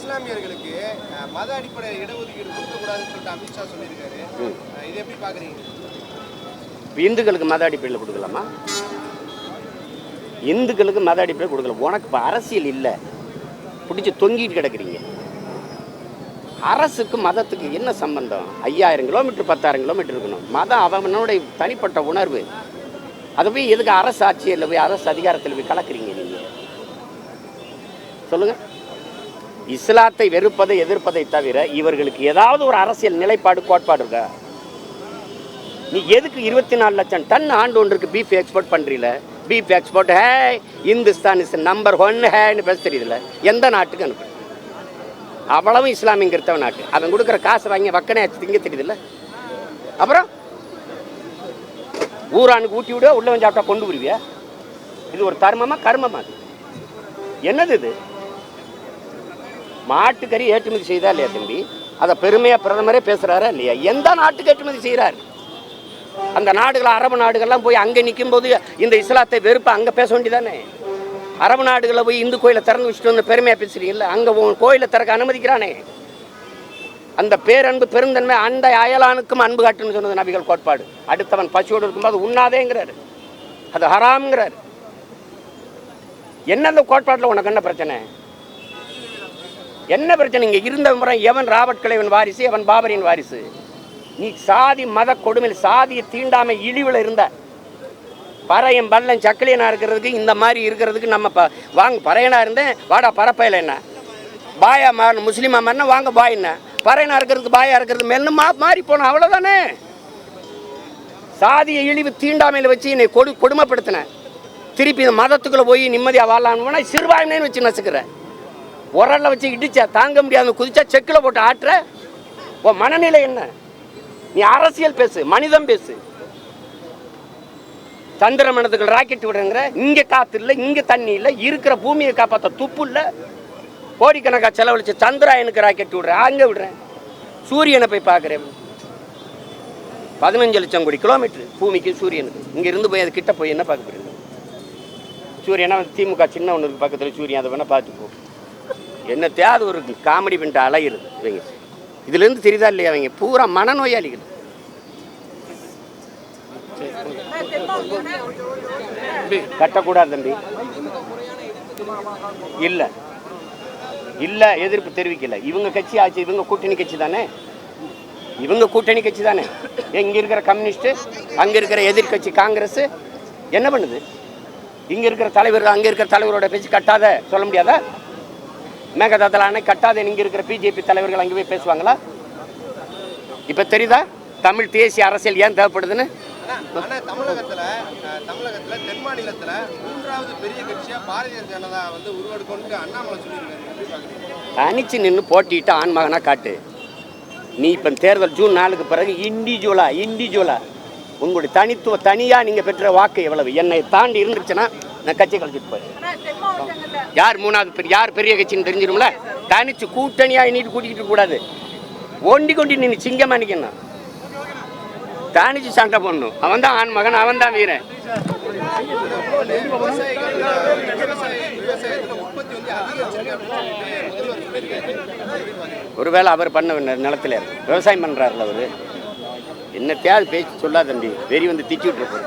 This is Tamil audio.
இஸ்லாமியர்களுக்கு மத அடிப்படை இடஒதுக்கீடு கொடுக்கக்கூடாதுன்னு சொல்லிட்டு அமித்ஷா சொல்லியிருக்காரு. இதை எப்படி பார்க்குறீங்க? இந்துக்களுக்கு மத அடிப்படையில் கொடுக்கலாமா? இந்துக்களுக்கு மத அடிப்படையில் கொடுக்கலாம். உனக்கு இப்போ அரசியல் இல்லை, பிடிச்சி தொங்கிட்டு கிடக்குறீங்க. அரசுக்கு மதத்துக்கு என்ன சம்பந்தம்? 5000 கிலோமீட்டர் 10,000 கிலோமீட்டர் இருக்கணும். மதம் அவனுடைய தனிப்பட்ட உணர்வு. அதை போய் எதுக்கு அரசு ஆட்சியில் போய் அரசு அதிகாரத்தில் போய் கலக்குறீங்க நீங்கள்? சொல்லுங்க. இஸ்லாத்தை வெறுப்பதை எதிர்ப்பதை தவிர இவர்களுக்கு ஏதாவது ஒரு அரசியல் நிலைப்பாடு கோட்பாடு இருக்கா? நீ எதுக்கு 24 லட்சம் டன் ஆண்டு ஒன்றுக்கு பீஃப் எக்ஸ்போர்ட் பண்ணுறீல? பீஃப் எக்ஸ்போர்ட் ஹே இந்துஸ்தான் இஸ் நம்பர் 1 ஹேன்னு பேச தெரியுதுல்ல? எந்த நாட்டுக்கு அனுப்பு? அவ்வளவும் இஸ்லாமிய கிறிஸ்தவ நாட்டு. அவன் கொடுக்குற காசு வாங்கி வக்கனை ஆச்சு திங்க தெரியுதுல்ல? அப்புறம் ஊரானுக்கு ஊட்டி விடுவா, உள்ள வந்து சாப்பிட்டா கொண்டு வருவியா? இது ஒரு தர்மமா கர்மமா? என்னது இது? மாட்டுக்கறி ஏற்றுமதி செய்தா இல்லையா தம்பி? அதை பெருமையாக பிரதமரே பேசுகிறாரா இல்லையா? எந்த நாட்டுக்கு ஏற்றுமதி செய்கிறார்? அந்த நாடுகள் அரபு நாடுகள்லாம் போய் அங்கே நிற்கும் போது இந்த இஸ்லாத்தை வெறுப்ப அங்கே பேச வேண்டியதானே? அரபு நாடுகளில் போய் இந்து கோயிலை திறந்து வச்சுட்டு வந்து பெருமையாக பேசுறீங்கல்ல? அங்கே கோயிலை திறக்க அனுமதிக்கிறானே. அந்த பேரன்பு பெருந்தன்மை அந்த அயலானுக்கும் அன்பு காட்டுன்னு சொன்னது நபிகள் கோட்பாடு. அடுத்தவன் பசியோடு இருக்கும்போது உண்ணாதேங்கிறாரு, அது ஹராம்ங்கிறாரு. என்ன அந்த கோட்பாட்டில் உனக்கு என்ன பிரச்சனை? என்ன பிரச்சனை? இங்கே இருந்த முறை எவன் ராபர்ட் கிளைவன் வாரிசு, எவன் பாபரின் வாரிசு? நீ சாதி மத கொடுமையில் சாதியை தீண்டாமை இழிவில் இருந்த பறையன் பள்ளம் சக்கிலியனா இருக்கிறதுக்கு இந்த மாதிரி இருக்கிறதுக்கு நம்ம வாங்க பறையனா இருந்தேன் வாடா பரப்பையில் என்ன பாயா மாறணும், முஸ்லீமா மாறினா வாங்க பாய் என்ன பறையனா இருக்கிறதுக்கு பாயா இருக்கிறது மென்னு மாறி போனோம். அவ்வளோதானே. சாதியை இழிவு தீண்டாமையில் வச்சு என்னை கொடுமைப்படுத்தினேன். திருப்பி இந்த மதத்துக்குள்ளே போய் நிம்மதியாக வாழலாம்னா சிறுபான்மைன்னு வச்சு நசுக்கிறேன். உரலில் வச்சு இடிச்சா தாங்க முடியாத குதிச்சா செக்கில் போட்டு ஆட்டுற. உன் மனநிலை என்ன? நீ அரசியல் பேசு, மனிதம் பேசு. சந்திர மனத்துக்கு ராக்கெட் விடுங்கிற, இங்கே காற்று இல்லை, இங்கே தண்ணி இல்லை, இருக்கிற பூமியை காப்பாற்ற துப்பு இல்லை. கோடிக்கணக்காக செலவழிச்சு சந்திராயனுக்கு ராக்கெட் விடுறேன், அங்கே விடுறேன். சூரியனை போய் பார்க்குறேன். 15 லட்சம் கோடி கிலோமீட்டர் பூமிக்கு சூரியனுக்கு. இங்கே இருந்து போய் அது கிட்ட போய் என்ன பார்க்க போயிருங்க? சூரியனா திமுக சின்ன ஒன்று பக்கத்தில் சூரியன், அதை வேணால் பார்த்துப்போம். என்ன தேவை? ஒரு காமெடி பண்ணிட்டு அலையிறது இவங்க. இதுலேருந்து தெரியுதா இல்லையா? அவங்க பூரா மனநோயாளிகள். கட்டக்கூடாது தம்பி. இல்லை இல்லை எதிர்ப்பு தெரிவிக்கல. இவங்க கட்சி ஆச்சு, இவங்க கூட்டணி கட்சி தானே, இவங்க கூட்டணி கட்சி தானே. இங்கே இருக்கிற கம்யூனிஸ்ட்டு, அங்கே இருக்கிற எதிர்கட்சி காங்கிரஸ் என்ன பண்ணுது? இங்கே இருக்கிற தலைவர் அங்கே இருக்கிற தலைவரோட பேச்சு கட்டாத சொல்ல முடியாதா? மேகதாதல அணை கட்டாத இங்கே இருக்கிற பிஜேபி தலைவர்கள் அங்கே போய் பேசுவாங்களா? இப்போ தெரியுதா தமிழ் தேசிய அரசியல் ஏன் தேவைப்படுதுன்னு? தமிழகத்துல தென் மாநிலத்துல 3வது பெரிய கட்சியா பாரதிய ஜனதா வந்து உருவெடுக்கொண்டு அண்ணாமலை சொல்லியிருக்காரு. தனிச்சு நின்று போட்டிட்டு ஆண்மகனா காட்டு. நீ இப்போ தேர்தல் ஜூன் 4க்கு பிறகு இண்டிவிஜுவலா உங்களுடைய தனித்துவ தனியா நீங்க பெற்ற வாக்கு எவ்வளவு என்னை தாண்டி இருந்துச்சுன்னா நான் கட்சி கழிச்சிட்டு போய் யார் 3வது யார் பெரிய கட்சின்னு தெரிஞ்சிடும்ல. தனிச்சு கூட்டணியா நீட்டு கூட்டிக்கிட்டு கூடாது. ஒண்டி கொண்டு நீ சிங்கமா நிக்கணும். தானிச்சு சண்டை போடணும். அவன் தான் ஆண் மகன், அவன் தான் வீரன். ஒருவேளை அவர் பண்ண நிலத்துல விவசாயம் பண்றாருல அவரு. என்ன தேவை பேச்சு சொல்லாதண்டி வெறி வந்து திட்டிட்டு இருப்பாரு.